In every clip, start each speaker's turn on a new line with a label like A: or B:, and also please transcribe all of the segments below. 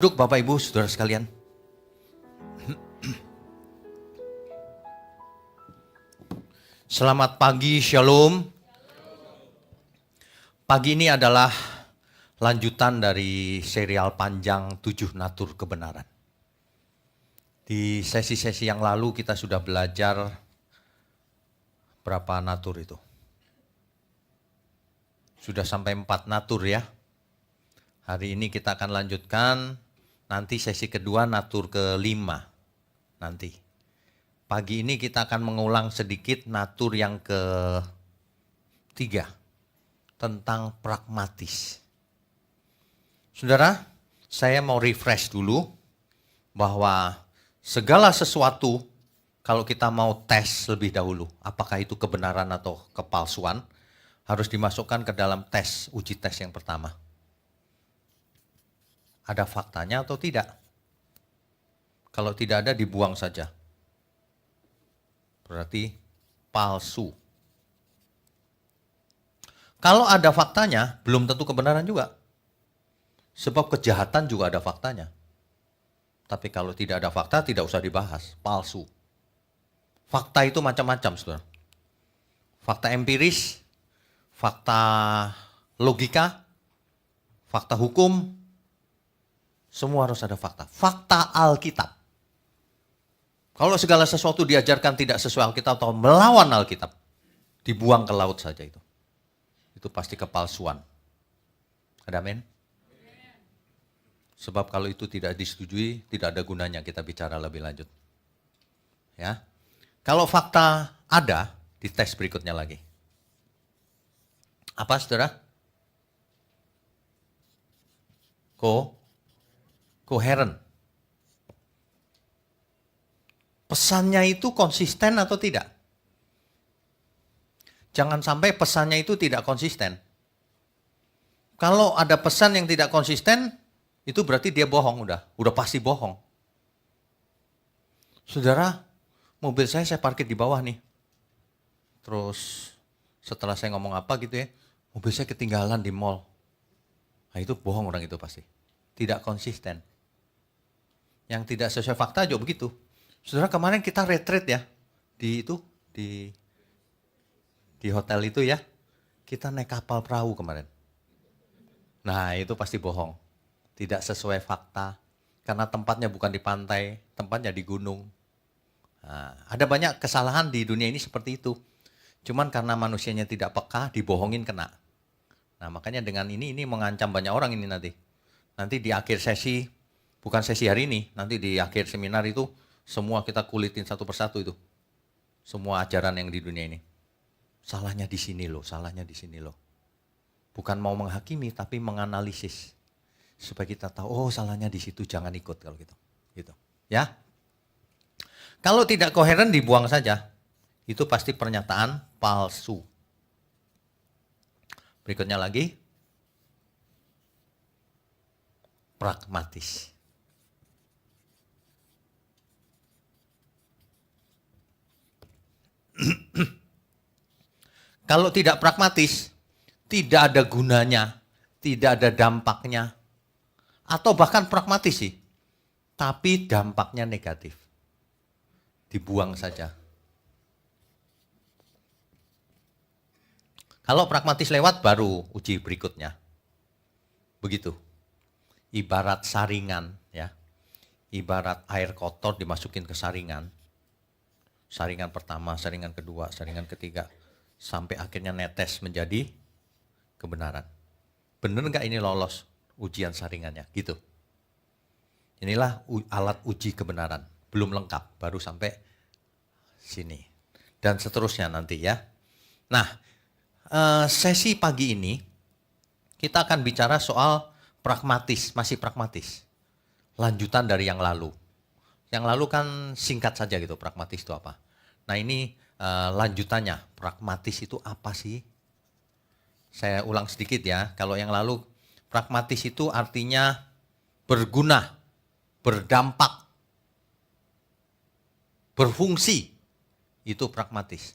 A: Duduk Bapak Ibu, Saudara sekalian. Selamat pagi, Shalom. Pagi ini adalah lanjutan dari serial panjang 7 Natur Kebenaran. Di sesi-sesi yang lalu kita sudah belajar berapa natur itu? Sudah sampai 4 natur ya. Hari ini kita akan lanjutkan. Nanti sesi kedua natur ke-5 nanti. Pagi ini kita akan mengulang sedikit natur yang ke-3 tentang pragmatis. Saudara, saya mau refresh dulu bahwa segala sesuatu kalau kita mau tes lebih dahulu, apakah itu kebenaran atau kepalsuan, harus dimasukkan ke dalam tes, uji tes yang pertama. Ada faktanya atau tidak? Kalau tidak ada, dibuang saja. Berarti palsu. Kalau ada faktanya, belum tentu kebenaran juga. Sebab kejahatan juga ada faktanya. Tapi kalau tidak ada fakta, tidak usah dibahas. Palsu. Fakta itu macam-macam, saudara. Fakta empiris, fakta logika, fakta hukum, semua harus ada fakta. Fakta Alkitab. Kalau segala sesuatu diajarkan tidak sesuai Alkitab atau melawan Alkitab, dibuang ke laut saja itu. Itu pasti kepalsuan. Ada amin? Sebab kalau itu tidak disetujui, tidak ada gunanya kita bicara lebih lanjut. Ya. Kalau fakta ada, dites berikutnya lagi. Apa saudara? Koheren. Pesannya itu konsisten atau tidak? Jangan sampai pesannya itu tidak konsisten. Kalau ada pesan yang tidak konsisten, itu berarti dia bohong udah pasti bohong. Saudara, mobil saya parkir di bawah nih. Terus setelah saya ngomong apa gitu ya, mobil saya ketinggalan di mall. Nah itu bohong orang itu pasti. Tidak konsisten. Yang tidak sesuai fakta juga begitu. Saudara, kemarin kita retreat ya di hotel itu ya. Kita naik kapal perahu kemarin. Nah, itu pasti bohong. Tidak sesuai fakta karena tempatnya bukan di pantai, tempatnya di gunung. Nah, ada banyak kesalahan di dunia ini seperti itu. Cuman karena manusianya tidak peka, dibohongin kena. Nah, makanya dengan ini mengancam banyak orang ini nanti. Nanti di akhir sesi, bukan sesi hari ini, nanti di akhir seminar itu semua kita kulitin satu persatu itu. Semua ajaran yang di dunia ini. Salahnya di sini loh, salahnya di sini loh. Bukan mau menghakimi tapi menganalisis. Supaya kita tahu, oh salahnya di situ, jangan ikut kalau gitu. Gitu. Ya. Kalau tidak koheren dibuang saja. Itu pasti pernyataan palsu. Berikutnya lagi. Pragmatis. Kalau tidak pragmatis, tidak ada gunanya, tidak ada dampaknya. Atau bahkan pragmatis sih, tapi dampaknya negatif. Dibuang saja. Kalau pragmatis lewat baru uji berikutnya. Begitu. Ibarat saringan ya. Ibarat air kotor dimasukin ke saringan. Saringan pertama, saringan kedua, saringan ketiga. Sampai akhirnya netes menjadi kebenaran. Benar nggak ini lolos ujian saringannya? Gitu. Inilah alat uji kebenaran. Belum lengkap, baru sampai sini. Dan seterusnya nanti ya. Nah, sesi pagi ini kita akan bicara soal pragmatis, masih pragmatis. Lanjutan dari yang lalu. Yang lalu kan singkat saja gitu, pragmatis itu apa. Nah ini lanjutannya, pragmatis itu apa sih? Saya ulang sedikit ya, kalau yang lalu pragmatis itu artinya berguna, berdampak, berfungsi. Itu pragmatis.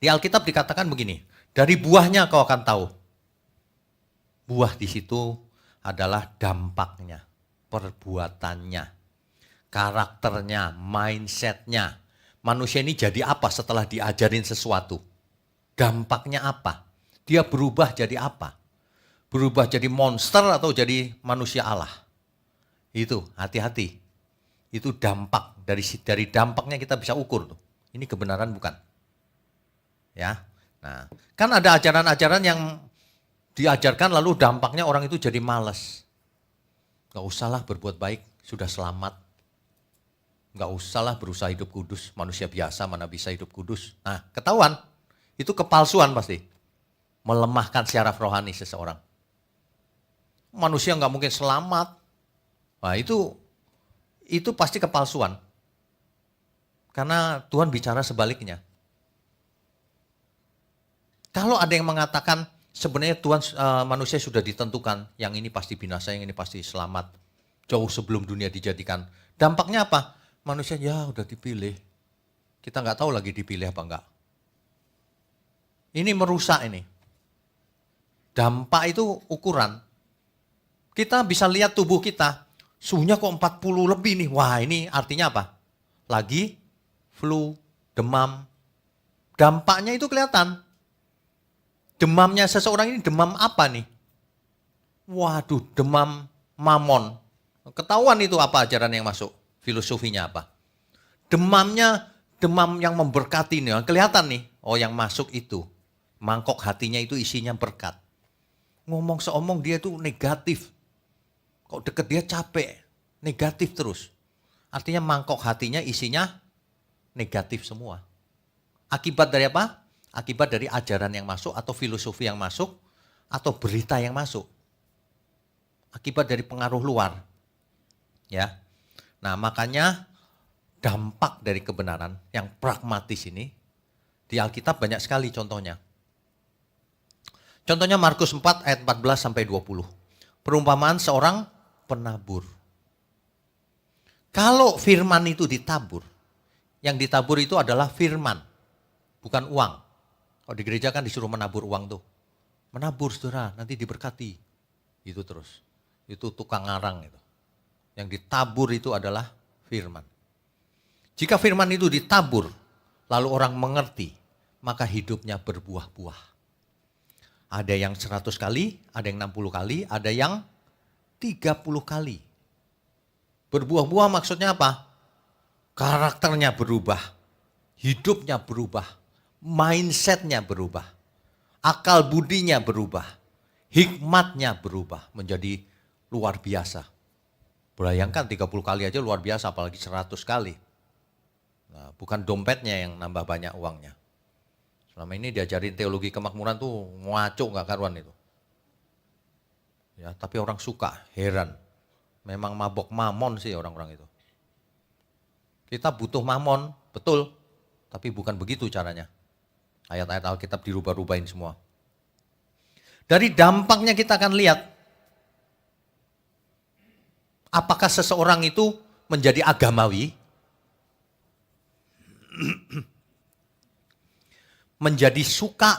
A: Di Alkitab dikatakan begini, dari buahnya kau akan tahu. Buah di situ adalah dampaknya, perbuatannya, karakternya, mindsetnya. Manusia ini jadi apa setelah diajarin sesuatu? Dampaknya apa? Dia berubah jadi apa? Berubah jadi monster atau jadi manusia Allah? Itu, hati-hati. Itu dampak, dari dampaknya kita bisa ukur tuh. Ini kebenaran bukan? Ya. Nah, kan ada ajaran-ajaran yang diajarkan lalu dampaknya orang itu jadi malas. Gak usahlah berbuat baik, sudah selamat. Gak usahlah berusaha hidup kudus, manusia biasa mana bisa hidup kudus. Nah, ketahuan, itu kepalsuan pasti. Melemahkan syaraf rohani seseorang. Manusia gak mungkin selamat. Nah, itu pasti kepalsuan. Karena Tuhan bicara sebaliknya. Kalau ada yang mengatakan sebenarnya Tuhan manusia sudah ditentukan, yang ini pasti binasa, yang ini pasti selamat, jauh sebelum dunia dijadikan. Dampaknya apa? Manusia ya udah dipilih. Kita nggak tahu lagi dipilih apa enggak. Ini merusak ini. Dampak itu ukuran. Kita bisa lihat tubuh kita, suhunya kok 40 lebih nih. Wah, ini artinya apa? Lagi flu, demam. Dampaknya itu kelihatan. Demamnya seseorang ini demam apa nih? Waduh, demam mamon. Ketahuan itu apa ajaran yang masuk? Filosofinya apa? Demamnya demam yang memberkati nih. Kelihatan nih, oh yang masuk itu. Mangkok hatinya itu isinya berkat. Ngomong seomong dia itu negatif. Kok deket dia capek, negatif terus. Artinya mangkok hatinya isinya negatif semua. Akibat dari apa? Akibat dari ajaran yang masuk atau filosofi yang masuk atau berita yang masuk. Akibat dari pengaruh luar. Ya. Nah, makanya dampak dari kebenaran yang pragmatis ini di Alkitab banyak sekali contohnya. Contohnya Markus 4 ayat 14 sampai 20. Perumpamaan seorang penabur. Kalau firman itu ditabur, yang ditabur itu adalah firman, bukan uang. Kalau di gereja kan disuruh menabur uang tuh. Menabur saudara, nanti diberkati. Itu terus. Itu tukang ngarang itu. Yang ditabur itu adalah firman. Jika firman itu ditabur, lalu orang mengerti, maka hidupnya berbuah-buah. Ada yang 100 kali, ada yang 60 kali, ada yang 30 kali. Berbuah-buah maksudnya apa? Karakternya berubah, hidupnya berubah, mindsetnya berubah, akal budinya berubah, hikmatnya berubah menjadi luar biasa. Bayangkan 30 kali aja luar biasa, apalagi 100 kali. Nah, bukan dompetnya yang nambah banyak uangnya. Selama ini diajarin teologi kemakmuran tuh ngaco gak karuan itu. Ya, tapi orang suka, heran. Memang mabok mamon sih orang-orang itu. Kita butuh mamon, betul. Tapi bukan begitu caranya. Ayat-ayat Alkitab dirubah-rubahin semua. Dari dampaknya kita akan lihat. Apakah seseorang itu menjadi agamawi? Menjadi suka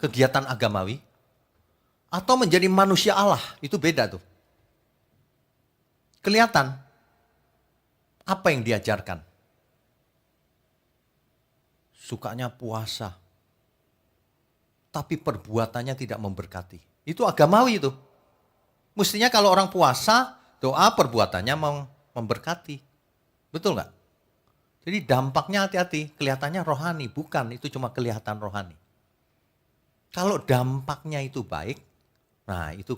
A: kegiatan agamawi? Atau menjadi manusia Allah? Itu beda tuh. Kelihatan. Apa yang diajarkan? Sukanya puasa. Tapi perbuatannya tidak memberkati. Itu agamawi itu. Mestinya kalau orang puasa, doa perbuatannya memberkati. Betul nggak? Jadi dampaknya hati-hati. Kelihatannya rohani. Bukan, itu cuma kelihatan rohani. Kalau dampaknya itu baik, nah itu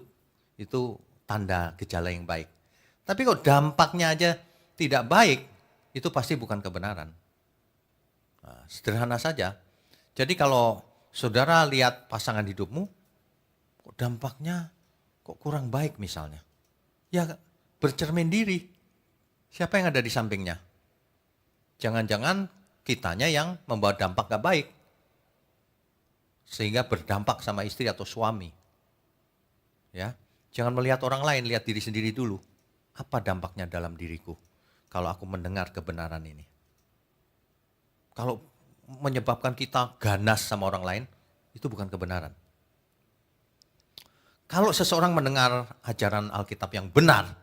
A: tanda gejala yang baik. Tapi kalau dampaknya aja tidak baik, itu pasti bukan kebenaran. Nah, sederhana saja. Jadi kalau saudara lihat pasangan hidupmu, kok dampaknya kok kurang baik misalnya. Ya bercermin diri. Siapa yang ada di sampingnya? Jangan-jangan kitanya yang membawa dampak gak baik. Sehingga berdampak sama istri atau suami. Ya, jangan melihat orang lain, lihat diri sendiri dulu. Apa dampaknya dalam diriku kalau aku mendengar kebenaran ini? Kalau menyebabkan kita ganas sama orang lain, itu bukan kebenaran. Kalau seseorang mendengar ajaran Alkitab yang benar,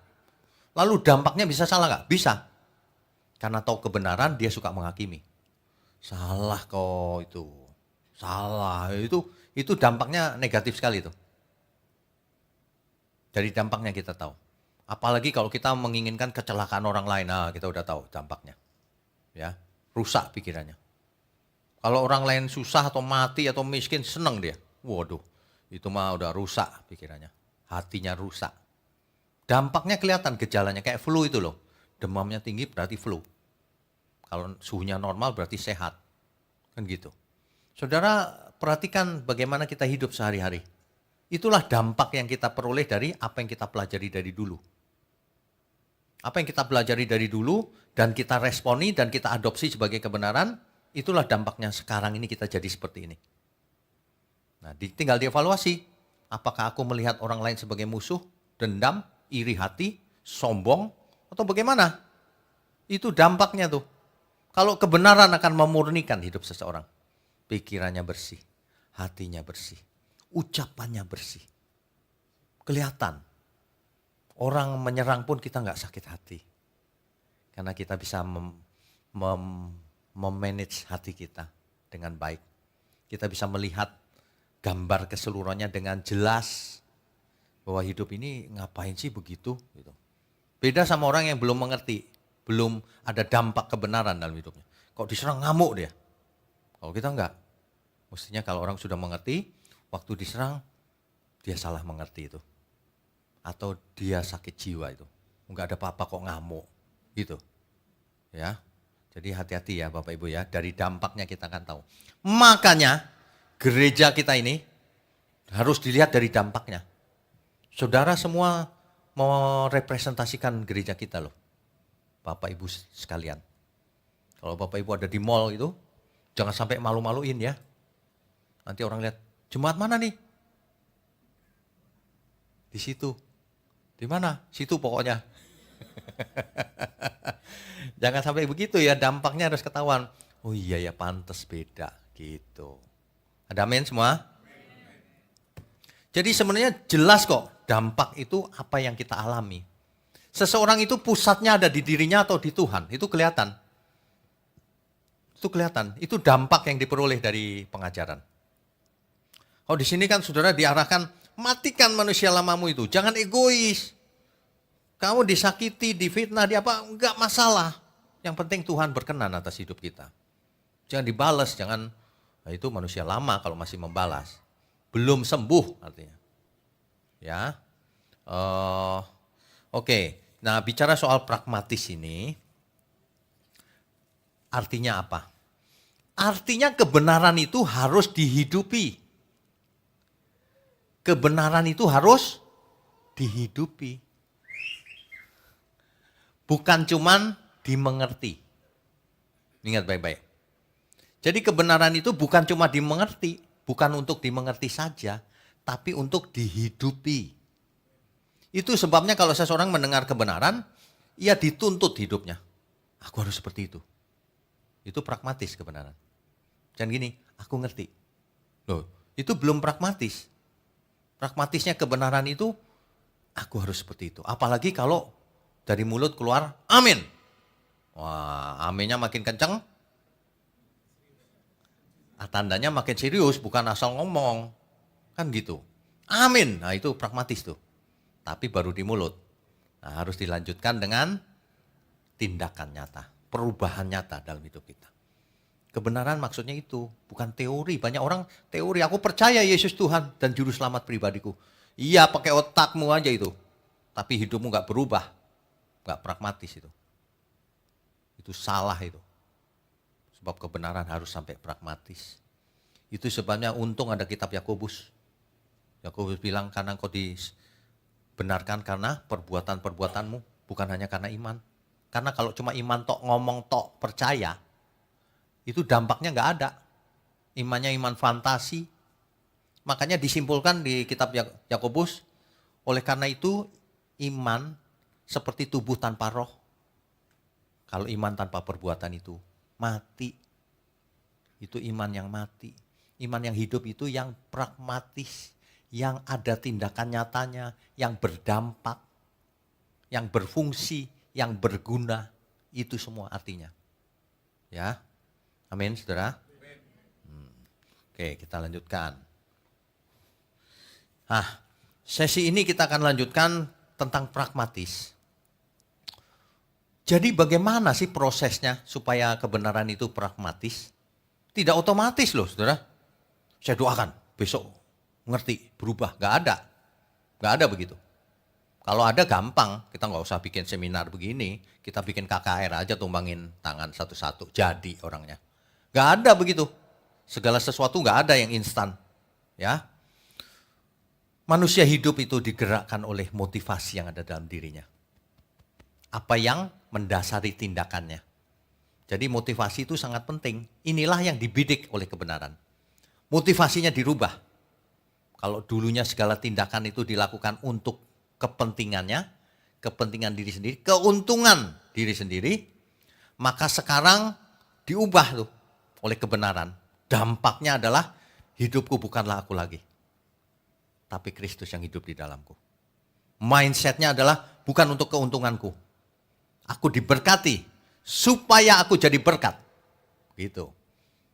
A: lalu dampaknya bisa salah nggak? Bisa. Karena tahu kebenaran, dia suka menghakimi. Salah kok itu. Salah. Itu dampaknya negatif sekali itu. Dari dampaknya kita tahu. Apalagi kalau kita menginginkan kecelakaan orang lain, nah kita udah tahu dampaknya. Ya, rusak pikirannya. Kalau orang lain susah atau mati atau miskin, senang dia. Waduh, itu mah udah rusak pikirannya. Hatinya rusak. Dampaknya kelihatan gejalanya kayak flu itu loh. Demamnya tinggi berarti flu. Kalau suhunya normal berarti sehat. Kan gitu. Saudara perhatikan bagaimana kita hidup sehari-hari. Itulah dampak yang kita peroleh dari apa yang kita pelajari dari dulu. Apa yang kita pelajari dari dulu dan kita responi dan kita adopsi sebagai kebenaran, itulah dampaknya sekarang ini kita jadi seperti ini. Nah, tinggal dievaluasi. Apakah aku melihat orang lain sebagai musuh, dendam, iri hati, sombong, atau bagaimana? Itu dampaknya tuh. Kalau kebenaran akan memurnikan hidup seseorang. Pikirannya bersih, hatinya bersih, ucapannya bersih. Kelihatan. Orang menyerang pun kita nggak sakit hati. Karena kita bisa memanage hati kita dengan baik. Kita bisa melihat gambar keseluruhannya dengan jelas. Bahwa hidup ini ngapain sih begitu. Gitu. Beda sama orang yang belum mengerti. Belum ada dampak kebenaran dalam hidupnya. Kok diserang ngamuk dia. Kalau kita enggak. Mestinya kalau orang sudah mengerti, waktu diserang, dia salah mengerti itu. Atau dia sakit jiwa itu. Enggak ada apa-apa kok ngamuk. Gitu. Ya. Jadi hati-hati ya Bapak Ibu ya. Dari dampaknya kita akan tahu. Makanya gereja kita ini harus dilihat dari dampaknya. Saudara semua merepresentasikan gereja kita loh. Bapak Ibu sekalian. Kalau Bapak Ibu ada di mall itu, jangan sampai malu-maluin ya. Nanti orang lihat, jemaat mana nih? Di situ. Di mana? Situ pokoknya. Jangan sampai begitu ya, dampaknya harus ketahuan. Oh iya ya, pantas beda gitu. Ada amin semua? Jadi sebenarnya jelas kok dampak itu apa yang kita alami. Seseorang itu pusatnya ada di dirinya atau di Tuhan, itu kelihatan. Itu kelihatan, itu dampak yang diperoleh dari pengajaran. Kalau di sini kan saudara diarahkan, matikan manusia lamamu itu, jangan egois. Kamu disakiti, difitnah, di apa, enggak masalah. Yang penting Tuhan berkenan atas hidup kita. Jangan dibalas, jangan, nah itu manusia lama kalau masih membalas. Belum sembuh artinya. Ya, Oke. Nah bicara soal pragmatis ini, artinya apa? Artinya kebenaran itu harus dihidupi. Kebenaran itu harus dihidupi. Bukan cuman dimengerti. Ingat baik-baik. Jadi kebenaran itu bukan cuma dimengerti, bukan untuk dimengerti saja, tapi untuk dihidupi. Itu sebabnya kalau seseorang mendengar kebenaran, ia dituntut hidupnya. Aku harus seperti itu. Itu pragmatis kebenaran. Jangan gini, aku ngerti. Loh, itu belum pragmatis. Pragmatisnya kebenaran itu, aku harus seperti itu. Apalagi kalau dari mulut keluar, amin. Wah, aminnya makin kenceng. Tandanya makin serius, bukan asal ngomong. Kan gitu. Amin, nah itu pragmatis tuh. Tapi baru di mulut. Nah, harus dilanjutkan dengan tindakan nyata, perubahan nyata dalam hidup kita. Kebenaran maksudnya itu, bukan teori. Banyak orang teori, aku percaya Yesus Tuhan dan juru selamat pribadiku. Iya, pakai otakmu aja itu. Tapi hidupmu gak berubah, gak pragmatis itu. Itu salah itu. Sebab kebenaran harus sampai pragmatis. Itu sebabnya untung ada kitab Yakobus. Yakobus bilang karena engkau benarkan karena perbuatan-perbuatanmu, bukan hanya karena iman. Karena kalau cuma iman tok, ngomong tok, percaya, itu dampaknya nggak ada. Imannya iman fantasi. Makanya disimpulkan di kitab Yakobus, oleh karena itu iman seperti tubuh tanpa roh. Kalau iman tanpa perbuatan itu mati. Itu iman yang mati. Iman yang hidup itu yang pragmatis, yang ada tindakan nyatanya, yang berdampak, yang berfungsi, yang berguna, itu semua artinya. Ya, amin saudara. Oke, kita lanjutkan. Sesi ini kita akan lanjutkan tentang pragmatis. Jadi bagaimana sih prosesnya supaya kebenaran itu pragmatis? Tidak otomatis loh saudara. Saya doakan besok ngerti, berubah. Gak ada begitu. Kalau ada gampang, kita gak usah bikin seminar begini. Kita bikin KKR aja, tumbangin tangan satu-satu, jadi orangnya. Gak ada begitu. Segala sesuatu gak ada yang instan. Ya, manusia hidup itu digerakkan oleh motivasi yang ada dalam dirinya. Apa yang mendasari tindakannya. Jadi motivasi itu sangat penting. Inilah yang dibidik oleh kebenaran. Motivasinya dirubah. Kalau dulunya segala tindakan itu dilakukan untuk kepentingannya, kepentingan diri sendiri, keuntungan diri sendiri, maka sekarang diubah tuh oleh kebenaran. Dampaknya adalah hidupku bukanlah aku lagi, tapi Kristus yang hidup di dalamku. Mindsetnya adalah bukan untuk keuntunganku. Aku diberkati supaya aku jadi berkat. Gitu.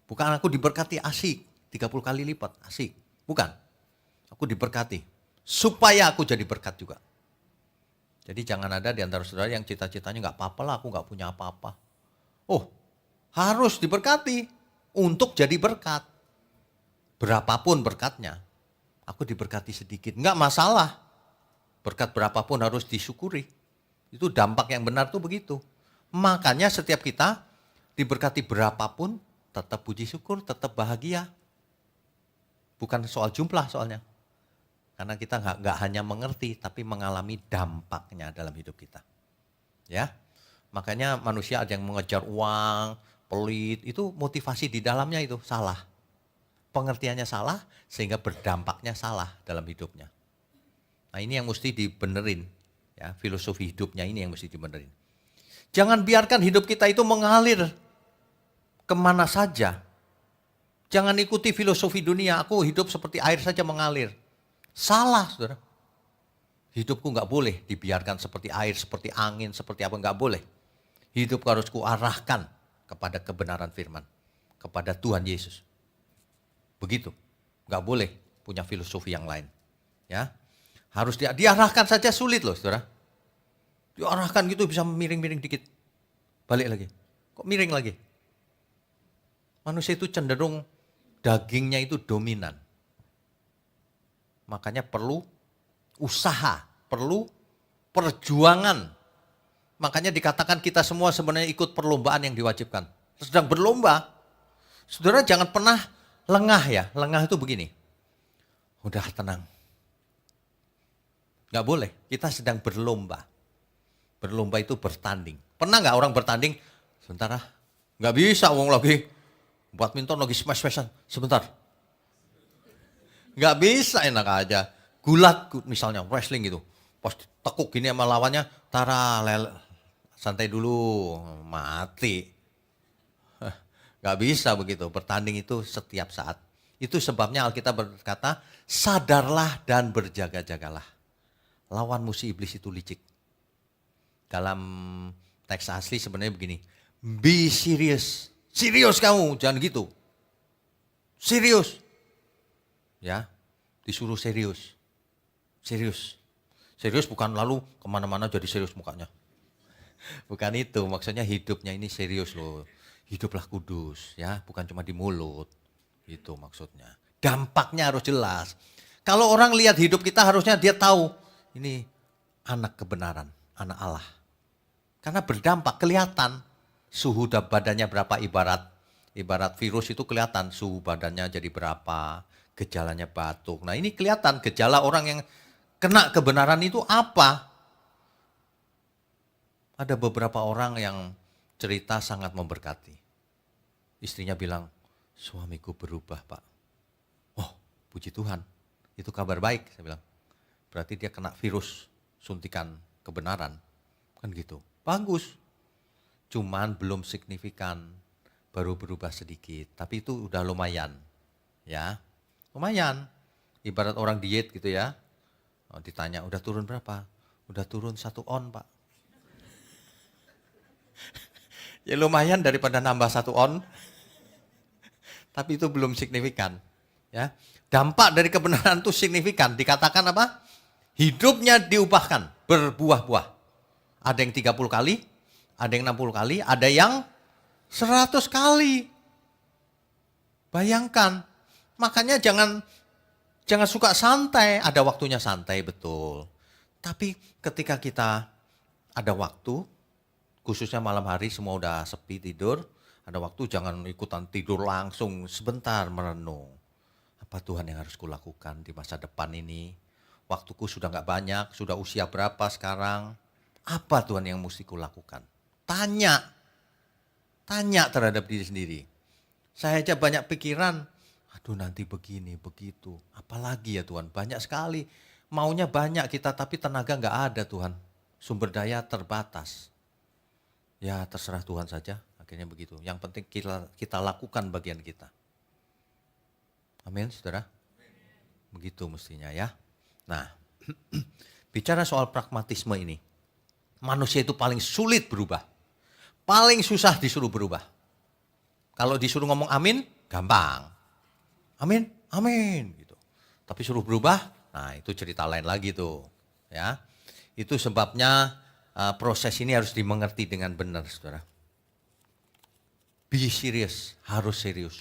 A: Bukan aku diberkati asik, 30 kali lipat, asik. Bukan. Aku diberkati supaya aku jadi berkat juga. Jadi jangan ada di antara saudara yang cita-citanya gak apa-apa lah, aku gak punya apa-apa. Oh, harus diberkati untuk jadi berkat. Berapapun berkatnya, aku diberkati sedikit. Gak masalah. Berkat berapapun harus disyukuri. Itu dampak yang benar tuh begitu. Makanya setiap kita diberkati berapapun, tetap puji syukur, tetap bahagia. Bukan soal jumlah soalnya. Karena kita nggak hanya mengerti, tapi mengalami dampaknya dalam hidup kita. Ya, makanya manusia ada yang mengejar uang, pelit, itu motivasi di dalamnya itu salah. Pengertiannya salah, sehingga berdampaknya salah dalam hidupnya. Nah ini yang mesti dibenerin. Ya, filosofi hidupnya ini yang mesti dibenerin. Jangan biarkan hidup kita itu mengalir kemana saja. Jangan ikuti filosofi dunia, aku hidup seperti air saja mengalir. Salah, saudara. Hidupku gak boleh dibiarkan seperti air, seperti angin, seperti apa, gak boleh. Hidupku harus kuarahkan kepada kebenaran firman, kepada Tuhan Yesus. Begitu, gak boleh punya filosofi yang lain. Ya, harus diarahkan saja sulit loh, saudara. Diarahkan gitu bisa miring-miring dikit. Balik lagi. Kok miring lagi? Manusia itu cenderung dagingnya itu dominan. Makanya perlu usaha, perlu perjuangan. Makanya dikatakan kita semua sebenarnya ikut perlombaan yang diwajibkan. Sedang berlomba. Saudara jangan pernah lengah ya. Lengah itu begini. Udah tenang. Gak boleh, kita sedang berlomba. Berlomba itu bertanding. Pernah gak orang bertanding? Sebentar ah, gak bisa wong lagi. Badminton lagi smash-smashan, sebentar. Gak bisa, enak aja. Gulat misalnya, wrestling gitu. Pas tekuk gini sama lawannya, santai dulu, mati. Gak bisa begitu, bertanding itu setiap saat. Itu sebabnya Alkitab berkata, sadarlah dan berjaga-jagalah. Lawan musuh iblis itu licik. Dalam teks asli sebenarnya begini, be serious. Serius kamu, jangan gitu. Serius. Ya, disuruh serius. Serius. Serius bukan lalu kemana-mana jadi serius mukanya. Bukan itu, maksudnya hidupnya ini serius loh. Hiduplah kudus, ya, bukan cuma di mulut. Itu maksudnya. Dampaknya harus jelas. Kalau orang lihat hidup kita harusnya dia tahu, ini anak kebenaran, anak Allah. Karena berdampak, kelihatan suhu badannya berapa, ibarat virus itu kelihatan suhu badannya jadi berapa, gejalanya batuk. Nah ini kelihatan gejala orang yang kena kebenaran itu apa. Ada beberapa orang yang cerita sangat memberkati. Istrinya bilang, suamiku berubah pak. Oh puji Tuhan, itu kabar baik saya bilang. Berarti dia kena virus suntikan kebenaran. Kan gitu, bagus. Cuman belum signifikan, baru berubah sedikit. Tapi itu udah lumayan. Ya, lumayan. Ibarat orang diet gitu ya. Ditanya, udah turun berapa? Udah turun 1 on, Pak. Ya lumayan daripada nambah 1 on. Tapi itu belum signifikan. Ya, dampak dari kebenaran itu signifikan. Dikatakan apa? Hidupnya diubahkan, berbuah-buah. Ada yang 30 kali, ada yang 60 kali, ada yang 100 kali. Bayangkan. Makanya jangan suka santai. Ada waktunya santai, betul. Tapi ketika kita ada waktu, khususnya malam hari semua udah sepi tidur, ada waktu jangan ikutan tidur langsung, sebentar merenung. Apa Tuhan yang harus kulakukan di masa depan ini? Waktuku sudah gak banyak, sudah usia berapa sekarang? Apa Tuhan yang mesti kulakukan? Tanya terhadap diri sendiri. Saya aja banyak pikiran, aduh nanti begini, begitu. Apalagi ya Tuhan, banyak sekali. Maunya banyak kita tapi tenaga gak ada Tuhan. Sumber daya terbatas. Ya terserah Tuhan saja, akhirnya begitu. Yang penting kita lakukan bagian kita. Amin, saudara. Begitu mestinya ya. Nah, bicara soal pragmatisme ini. Manusia itu paling sulit berubah. Paling susah disuruh berubah. Kalau disuruh ngomong amin, gampang. Amin, amin. Gitu. Tapi suruh berubah, nah itu cerita lain lagi tuh. Ya, itu sebabnya proses ini harus dimengerti dengan benar, saudara. Be serious, harus serius.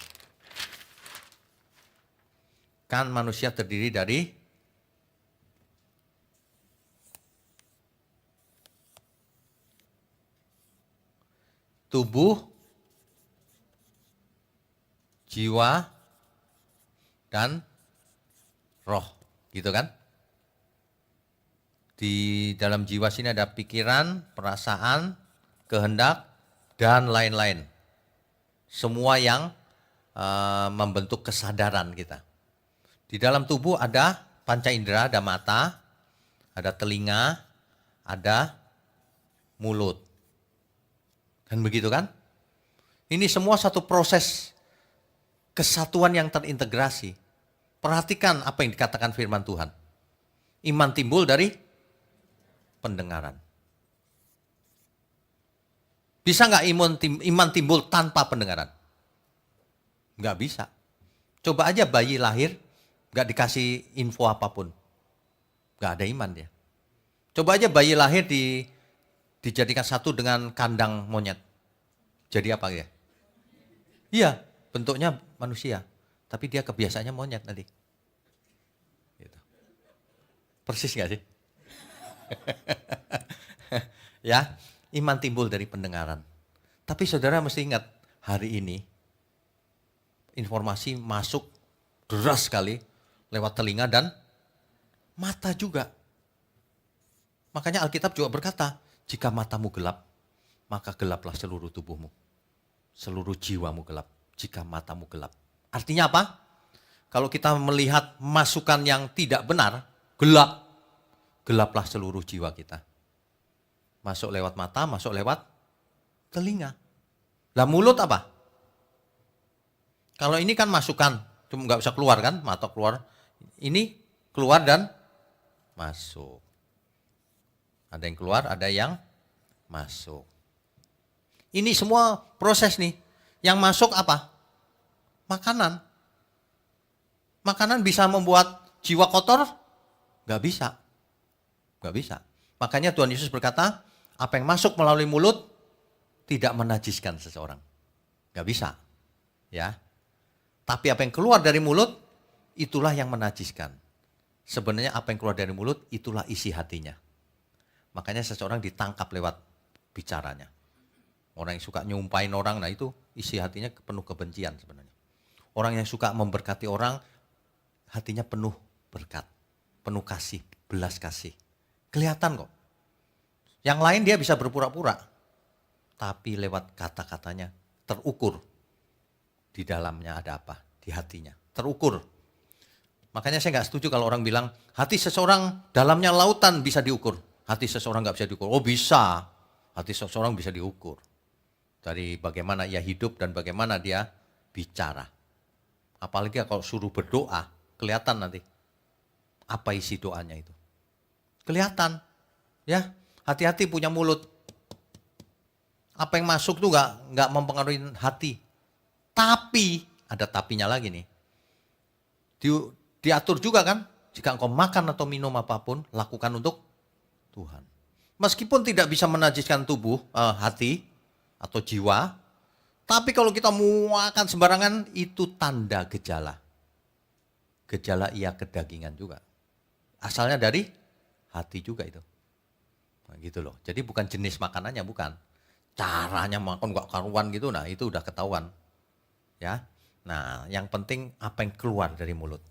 A: Kan manusia terdiri dari tubuh, jiwa, dan roh. Gitu kan? Di dalam jiwa sini ada pikiran, perasaan, kehendak, dan lain-lain. Semua yang membentuk kesadaran kita. Di dalam tubuh ada panca indera, ada mata, ada telinga, ada mulut. Kan begitu kan? Ini semua satu proses kesatuan yang terintegrasi. Perhatikan apa yang dikatakan firman Tuhan. Iman timbul dari pendengaran. Bisa nggak iman timbul tanpa pendengaran? Nggak bisa. Coba aja bayi lahir, nggak dikasih info apapun. Nggak ada iman dia. Coba aja bayi lahir dijadikan satu dengan kandang monyet. Jadi apa ya? Iya, bentuknya manusia. Tapi dia kebiasaannya monyet nanti. Gitu. Persis nggak sih? Ya, iman timbul dari pendengaran. Tapi saudara mesti ingat, hari ini informasi masuk deras sekali lewat telinga dan mata juga. Makanya Alkitab juga berkata, jika matamu gelap, maka gelaplah seluruh tubuhmu. Seluruh jiwamu gelap, jika matamu gelap. Artinya apa? Kalau kita melihat masukan yang tidak benar, gelaplah seluruh jiwa kita. Masuk lewat mata, masuk lewat telinga. Lah mulut apa? Kalau ini kan masukan, cuma nggak bisa keluar kan, mata keluar. Ini keluar dan masuk. Ada yang keluar, ada yang masuk. Ini semua proses nih. Yang masuk apa? Makanan. Makanan bisa membuat jiwa kotor? Gak bisa. Gak bisa. Makanya Tuhan Yesus berkata, apa yang masuk melalui mulut tidak menajiskan seseorang. Gak bisa. Ya. Tapi apa yang keluar dari mulut, itulah yang menajiskan. Sebenarnya apa yang keluar dari mulut, itulah isi hatinya. Makanya seseorang ditangkap lewat bicaranya. Orang yang suka nyumpahin orang, nah itu isi hatinya penuh kebencian sebenarnya. Orang yang suka memberkati orang, hatinya penuh berkat, penuh kasih, belas kasih. Kelihatan kok. Yang lain dia bisa berpura-pura, tapi lewat kata-katanya terukur. Di dalamnya ada apa? Di hatinya. Terukur. Makanya saya nggak setuju kalau orang bilang, hati seseorang dalamnya lautan bisa diukur. Hati seseorang nggak bisa diukur. Oh bisa. Hati seseorang bisa diukur. Dari bagaimana ia hidup dan bagaimana dia bicara. Apalagi kalau suruh berdoa, kelihatan nanti. apa isi doanya itu. Kelihatan, ya. Hati-hati punya mulut. Apa yang masuk tuh nggak mempengaruhi hati. Tapi ada tapinya lagi nih. Diatur juga kan, jika engkau makan atau minum apapun, lakukan untuk Tuhan. Meskipun tidak bisa menajiskan tubuh, hati atau jiwa, tapi kalau kita makan sembarangan itu tanda gejala. Gejala ia kedagingan juga. Asalnya dari hati juga itu. Nah, gitu loh. Jadi bukan jenis makanannya, bukan. Caranya makan gak karuan gitu, nah itu udah ketahuan. Ya. Nah, yang penting apa yang keluar dari mulut.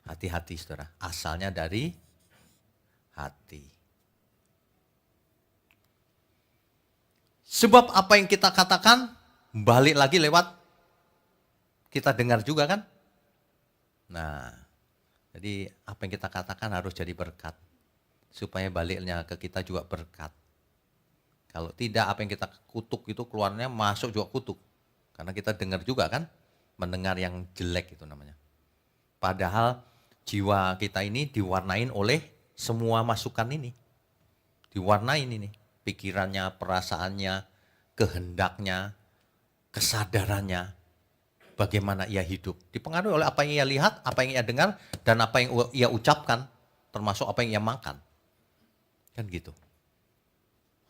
A: Hati-hati saudara, asalnya dari hati. Sebab apa yang kita katakan, balik lagi lewat kita dengar juga kan. Nah, jadi apa yang kita katakan harus jadi berkat. Supaya baliknya ke kita juga berkat. Kalau tidak apa yang kita kutuk itu keluarnya masuk juga kutuk. Karena kita dengar juga kan, mendengar yang jelek itu namanya. Padahal jiwa kita ini diwarnain oleh semua masukan ini. Diwarnain ini. Pikirannya, perasaannya, kehendaknya, kesadarannya. Bagaimana ia hidup. Dipengaruhi oleh apa yang ia lihat, apa yang ia dengar, dan apa yang ia ucapkan. Termasuk apa yang ia makan. Kan gitu.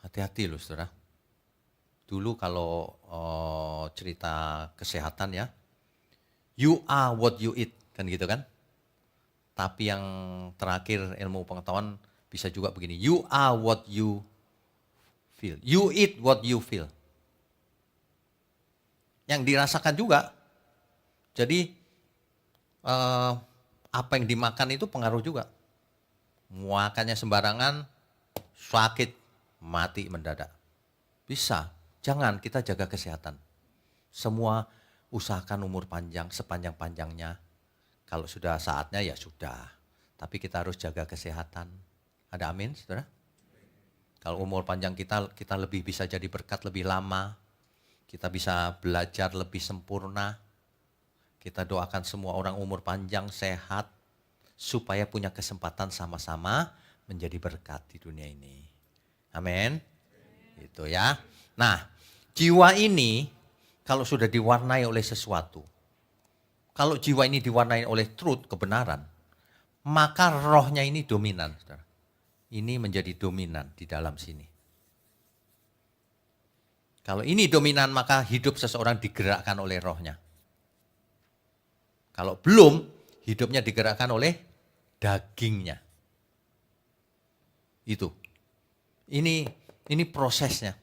A: Hati-hati loh saudara. Dulu kalau cerita kesehatan ya, you are what you eat, kan gitu kan. Tapi yang terakhir ilmu pengetahuan bisa juga begini, you are what you feel, you eat what you feel. Yang dirasakan juga, jadi apa yang dimakan itu pengaruh juga. Makannya sembarangan, sakit, mati mendadak. Bisa. Jangan, kita jaga kesehatan. Semua usahakan umur panjang sepanjang-panjangnya. Kalau sudah saatnya ya sudah. Tapi kita harus jaga kesehatan. Ada amin, saudara? Kalau umur panjang kita lebih bisa jadi berkat lebih lama. Kita bisa belajar lebih sempurna. Kita doakan semua orang umur panjang, sehat. Supaya punya kesempatan sama-sama menjadi berkat di dunia ini. Amin. Itu ya. Nah, jiwa ini kalau sudah diwarnai oleh sesuatu, kalau jiwa ini diwarnai oleh truth, kebenaran, maka rohnya ini dominan. Saudara. Ini menjadi dominan di dalam sini. Kalau ini dominan maka hidup seseorang digerakkan oleh rohnya. Kalau belum, hidupnya digerakkan oleh dagingnya. Itu. Ini prosesnya.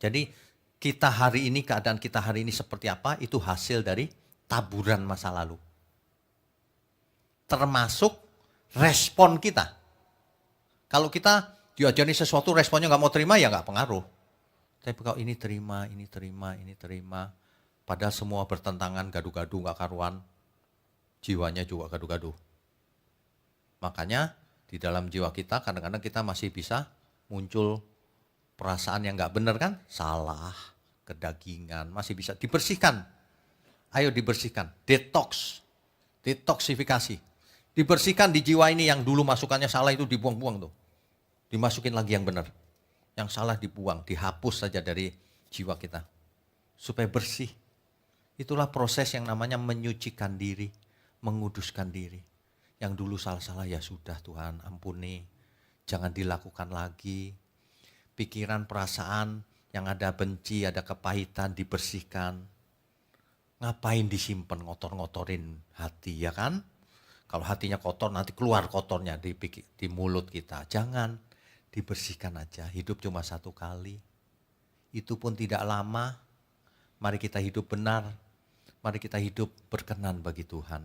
A: Jadi kita hari ini, keadaan kita hari ini seperti apa, itu hasil dari taburan masa lalu. Termasuk respon kita. Kalau kita diajari sesuatu responnya nggak mau terima, ya nggak pengaruh. Tapi kalau ini terima, ini terima, ini terima. Padahal semua bertentangan, gaduh-gaduh, nggak karuan. Jiwanya juga gaduh-gaduh. Makanya di dalam jiwa kita kadang-kadang kita masih bisa muncul perasaan yang nggak benar kan, salah, kedagingan, masih bisa dibersihkan. Ayo dibersihkan, detoksifikasi. Dibersihkan di jiwa ini yang dulu masukannya salah itu dibuang-buang tuh. Dimasukin lagi yang benar. Yang salah dibuang, dihapus saja dari jiwa kita. Supaya bersih. Itulah proses yang namanya menyucikan diri, menguduskan diri. Yang dulu salah-salah ya sudah Tuhan ampuni, jangan dilakukan lagi. Pikiran, perasaan yang ada benci, ada kepahitan dibersihkan. Ngapain disimpan ngotor-ngotorin hati ya kan? Kalau hatinya kotor nanti keluar kotornya di mulut kita. Jangan, dibersihkan aja. Hidup cuma satu kali. Itu pun tidak lama. Mari kita hidup benar. Mari kita hidup berkenan bagi Tuhan.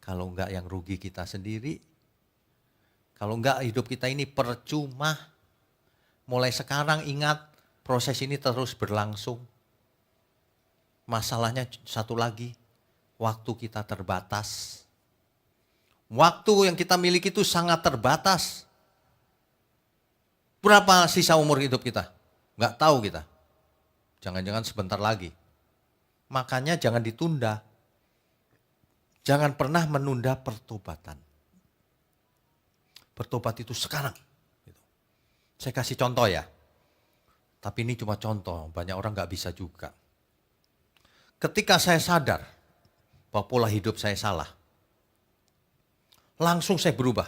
A: Kalau enggak yang rugi kita sendiri. Kalau enggak hidup kita ini percuma. Mulai sekarang ingat proses ini terus berlangsung. Masalahnya satu lagi, waktu kita terbatas. Waktu yang kita miliki itu sangat terbatas. Berapa sisa umur hidup kita? Enggak tahu kita. Jangan-jangan sebentar lagi. Makanya jangan ditunda. Jangan pernah menunda pertobatan. Bertobat itu sekarang. Saya kasih contoh ya. Tapi ini cuma contoh, banyak orang nggak bisa juga. Ketika saya sadar bahwa pola hidup saya salah, langsung saya berubah.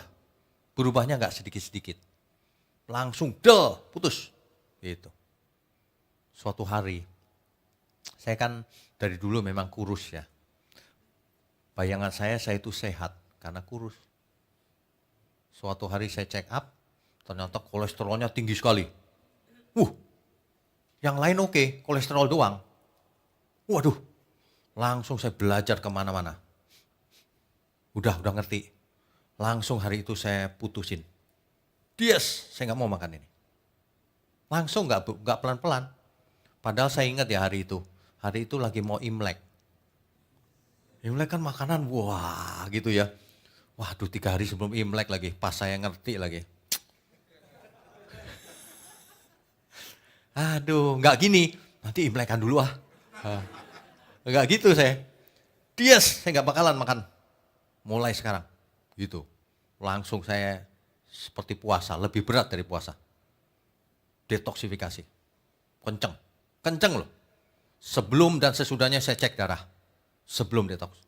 A: Berubahnya nggak sedikit-sedikit. Langsung putus. Gitu. Suatu hari, saya kan dari dulu memang kurus ya. Bayangan saya itu sehat karena kurus. Suatu hari saya check up, ternyata kolesterolnya tinggi sekali. Yang lain oke, kolesterol doang. Waduh, langsung saya belajar kemana-mana. Udah ngerti. Langsung hari itu saya putusin. Saya nggak mau makan ini. Langsung nggak pelan-pelan. Padahal saya ingat ya hari itu lagi mau Imlek. Imlek kan makanan wah gitu ya. Waduh 3 hari sebelum Imlek lagi, pas saya ngerti lagi. Aduh nggak gini, nanti Imlekan dulu ah. Nggak gitu saya. Saya nggak bakalan makan. Mulai sekarang gitu. Langsung saya seperti puasa, lebih berat dari puasa. Detoksifikasi. Kenceng loh. Sebelum dan sesudahnya saya cek darah. Sebelum detoks.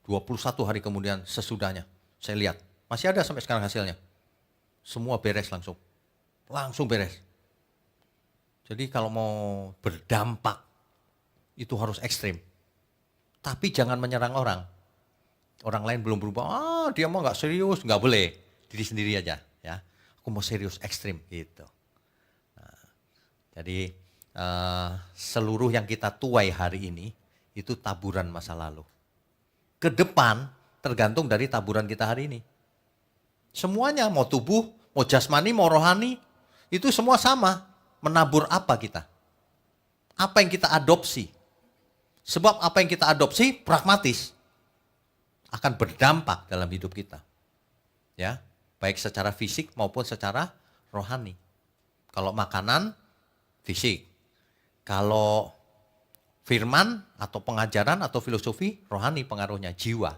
A: 21 hari kemudian sesudahnya. Saya lihat. Masih ada sampai sekarang hasilnya. Semua beres langsung. Langsung beres. Jadi kalau mau berdampak, itu harus ekstrim. Tapi jangan menyerang orang. Orang lain belum berubah, dia mau gak serius, gak boleh. Diri sendiri aja. Ya. Aku mau serius, ekstrim gitu. Nah, jadi seluruh yang kita tuai hari ini, itu taburan masa lalu. Ke depan tergantung dari taburan kita hari ini. Semuanya mau tubuh, mau jasmani, mau rohani, itu semua sama. Menabur apa kita? Apa yang kita adopsi? Sebab apa yang kita adopsi pragmatis. Akan berdampak dalam hidup kita. Ya, baik secara fisik maupun secara rohani. Kalau makanan, fisik. Kalau firman atau pengajaran atau filosofi, rohani pengaruhnya, jiwa.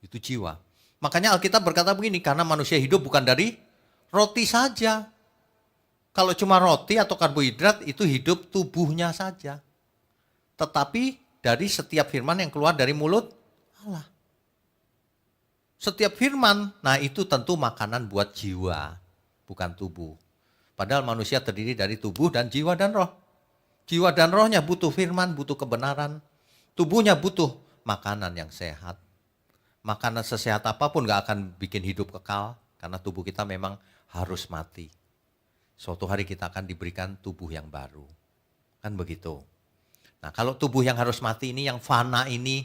A: Itu jiwa. Makanya Alkitab berkata begini, karena manusia hidup bukan dari roti saja. Kalau cuma roti atau karbohidrat itu hidup tubuhnya saja. Tetapi dari setiap firman yang keluar dari mulut Allah. Setiap firman, nah itu tentu makanan buat jiwa, bukan tubuh. Padahal manusia terdiri dari tubuh dan jiwa dan roh. Jiwa dan rohnya butuh firman, butuh kebenaran. Tubuhnya butuh makanan yang sehat. Makanan sesehat apapun gak akan bikin hidup kekal. Karena tubuh kita memang harus mati. Suatu hari kita akan diberikan tubuh yang baru. Kan begitu. Nah kalau tubuh yang harus mati ini, yang fana ini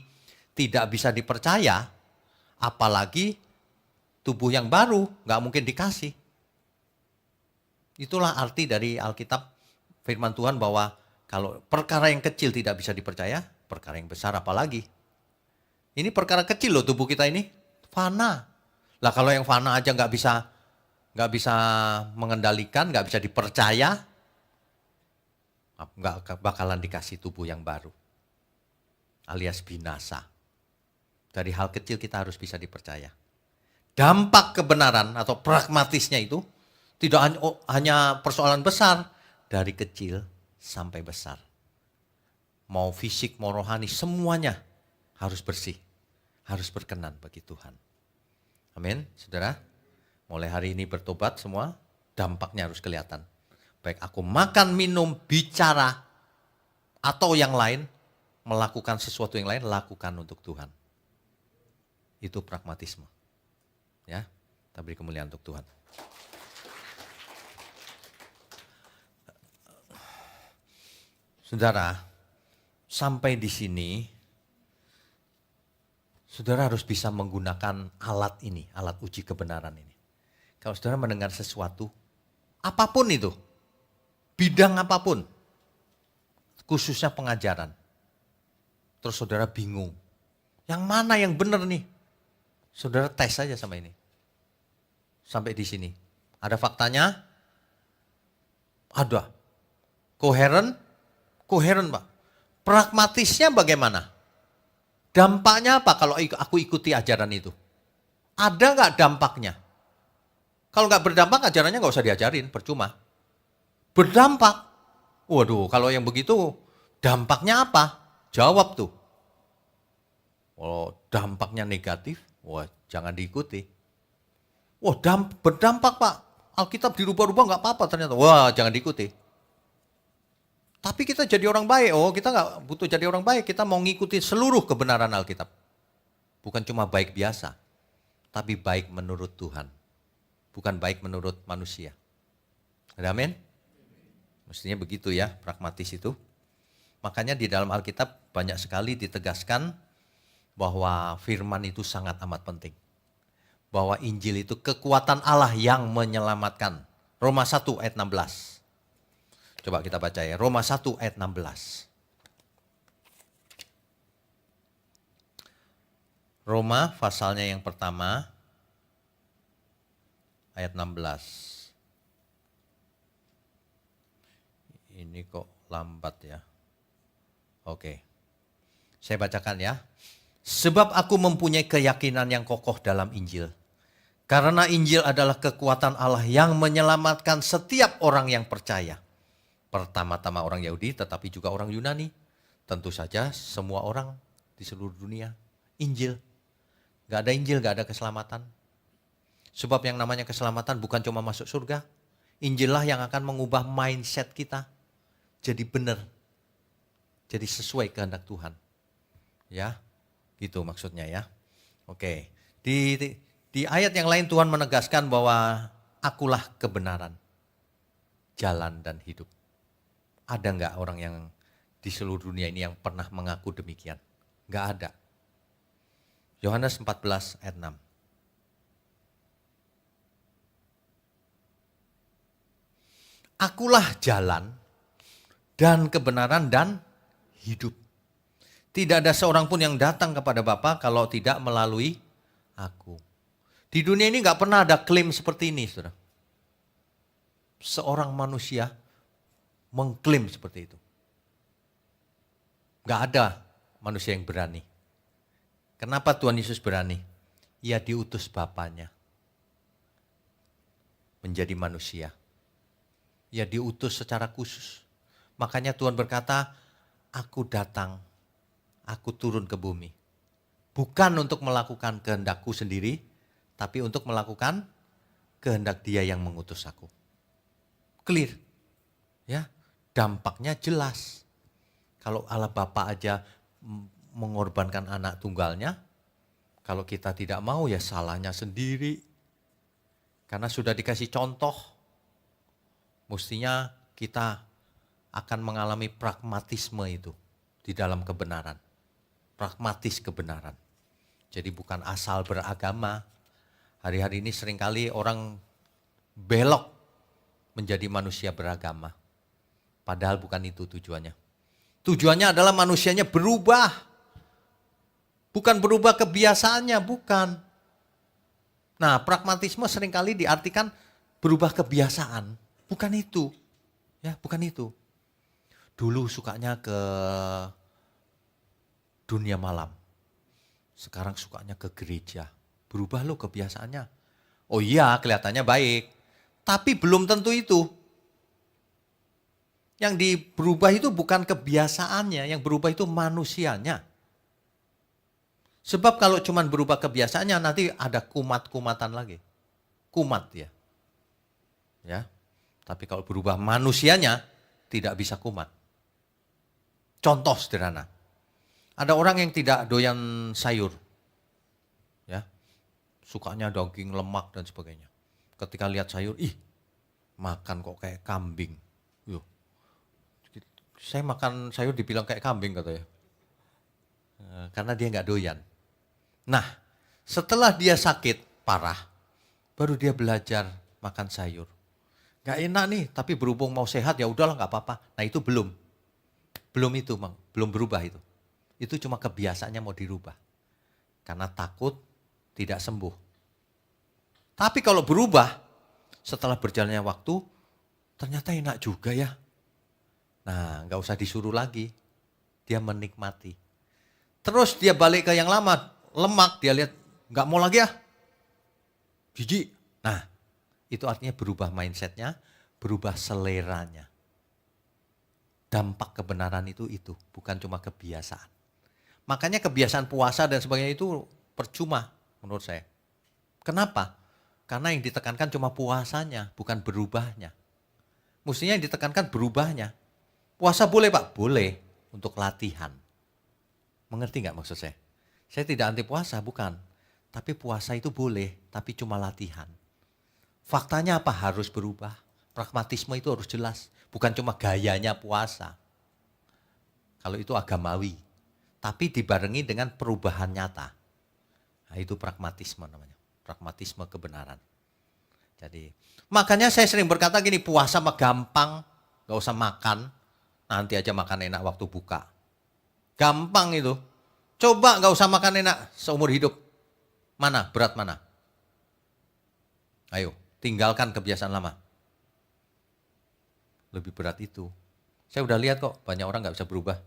A: tidak bisa dipercaya. Apalagi tubuh yang baru gak mungkin dikasih. Itulah arti dari Alkitab firman Tuhan bahwa kalau perkara yang kecil tidak bisa dipercaya, perkara yang besar apalagi. Ini perkara kecil loh tubuh kita ini, fana. Lah kalau yang fana aja nggak bisa mengendalikan, nggak bisa dipercaya, nggak bakalan dikasih tubuh yang baru, alias binasa. Dari hal kecil kita harus bisa dipercaya. Dampak kebenaran atau pragmatisnya itu tidak hanya persoalan besar, dari kecil sampai besar. Mau fisik, mau rohani, semuanya harus bersih. Harus berkenan bagi Tuhan. Amin, saudara. Mulai hari ini bertobat semua, dampaknya harus kelihatan. Baik aku makan, minum, bicara, atau yang lain, melakukan sesuatu yang lain, lakukan untuk Tuhan. Itu pragmatisme. Ya, kita beri kemuliaan untuk Tuhan. Saudara, sampai di sini, saudara harus bisa menggunakan alat ini, alat uji kebenaran ini. Kalau saudara mendengar sesuatu, apapun itu, bidang apapun, khususnya pengajaran, terus saudara bingung, yang mana yang benar nih? Saudara tes saja sama ini. Sampai di sini. Ada faktanya? Ada. Koheren Pak. Pragmatisnya bagaimana? Dampaknya apa kalau aku ikuti ajaran itu? Ada nggak dampaknya? Kalau nggak berdampak, ajarannya nggak usah diajarin, percuma. Berdampak. Waduh, kalau yang begitu dampaknya apa? Jawab tuh. Kalau dampaknya negatif, wah jangan diikuti. Wah berdampak Pak, Alkitab dirubah-rubah nggak apa-apa ternyata. Wah jangan diikuti. Tapi kita jadi orang baik, kita nggak butuh jadi orang baik, kita mau ngikuti seluruh kebenaran Alkitab. Bukan cuma baik biasa, tapi baik menurut Tuhan. Bukan baik menurut manusia. Amin? Mestinya begitu ya, pragmatis itu. Makanya di dalam Alkitab banyak sekali ditegaskan bahwa firman itu sangat amat penting. Bahwa Injil itu kekuatan Allah yang menyelamatkan. Roma 1 ayat 16. Coba kita baca ya, Roma 1 ayat 16. Roma pasalnya yang pertama, ayat 16. Ini kok lambat ya. Oke, saya bacakan ya. Sebab aku mempunyai keyakinan yang kokoh dalam Injil. Karena Injil adalah kekuatan Allah yang menyelamatkan setiap orang yang percaya. Pertama-tama orang Yahudi tetapi juga orang Yunani. Tentu saja semua orang di seluruh dunia. Injil. Gak ada Injil, gak ada keselamatan. Sebab yang namanya keselamatan bukan cuma masuk surga. Injil lah yang akan mengubah mindset kita. Jadi benar. Jadi sesuai kehendak Tuhan. Ya, gitu maksudnya ya. Oke, di ayat yang lain Tuhan menegaskan bahwa akulah kebenaran, jalan dan hidup. Ada nggak orang yang di seluruh dunia ini yang pernah mengaku demikian? Nggak ada. Yohanes 14 ayat 6. Akulah jalan dan kebenaran dan hidup. Tidak ada seorang pun yang datang kepada Bapa kalau tidak melalui aku. Di dunia ini nggak pernah ada klaim seperti ini, saudara. Seorang manusia mengklaim seperti itu. Nggak ada manusia yang berani. Kenapa Tuhan Yesus berani? Ia diutus Bapanya menjadi manusia. Ia diutus secara khusus. Makanya Tuhan berkata, aku datang, aku turun ke bumi. Bukan untuk melakukan kehendakku sendiri, tapi untuk melakukan kehendak Dia yang mengutus aku. Clear. Ya, dampaknya jelas. Kalau Allah Bapa aja mengorbankan anak tunggalnya, kalau kita tidak mau ya salahnya sendiri. Karena sudah dikasih contoh, mestinya kita akan mengalami pragmatisme itu di dalam kebenaran. Pragmatis kebenaran. Jadi bukan asal beragama. Hari-hari ini seringkali orang belok menjadi manusia beragama. Padahal bukan itu tujuannya. Tujuannya adalah manusianya berubah. Bukan berubah kebiasaannya, bukan. Nah, pragmatisme seringkali diartikan berubah kebiasaan. Bukan itu. Ya, bukan itu. Dulu sukanya ke dunia malam. Sekarang sukanya ke gereja. Berubah loh kebiasaannya. Oh iya, kelihatannya baik. Tapi belum tentu itu. Yang berubah itu bukan kebiasaannya, yang berubah itu manusianya. Sebab kalau cuma berubah kebiasaannya nanti ada kumat-kumatan lagi. Kumat ya. Ya. Tapi kalau berubah manusianya tidak bisa kumat. Contoh sederhana. Ada orang yang tidak doyan sayur. Ya. Sukanya daging, lemak dan sebagainya. Ketika lihat sayur, makan kok kayak kambing. Yuh. Saya makan sayur dibilang kayak kambing katanya. Karena dia nggak doyan. Nah, setelah dia sakit parah, baru dia belajar makan sayur. Gak enak nih, tapi berhubung mau sehat ya udahlah nggak apa-apa. Nah itu belum itu, belum berubah itu. Itu cuma kebiasaannya mau dirubah. Karena takut tidak sembuh. Tapi kalau berubah, setelah berjalannya waktu, ternyata enak juga ya. Nah, nggak usah disuruh lagi, dia menikmati. Terus dia balik ke yang lama, lemak, dia lihat nggak mau lagi ya, jijik. Nah, itu artinya berubah mindsetnya, berubah seleranya. Dampak kebenaran itu, bukan cuma kebiasaan. Makanya kebiasaan puasa dan sebagainya itu percuma menurut saya. Kenapa? Karena yang ditekankan cuma puasanya, bukan berubahnya. Mestinya yang ditekankan berubahnya. Puasa boleh Pak? Boleh, untuk latihan. Mengerti nggak maksud saya? Saya tidak anti puasa, bukan. Tapi puasa itu boleh, tapi cuma latihan. Faktanya apa? Harus berubah. Pragmatisme itu harus jelas. Bukan cuma gayanya puasa. Kalau itu agamawi. Tapi dibarengi dengan perubahan nyata. Nah, itu pragmatisme namanya. Pragmatisme kebenaran. Jadi, makanya saya sering berkata gini, puasa mah gampang. Gak usah makan. Nanti aja makan enak waktu buka. Gampang itu. Coba gak usah makan enak seumur hidup. Mana? Berat mana? Ayo, tinggalkan kebiasaan lama. Lebih berat itu. Saya udah lihat kok, banyak orang gak bisa berubah.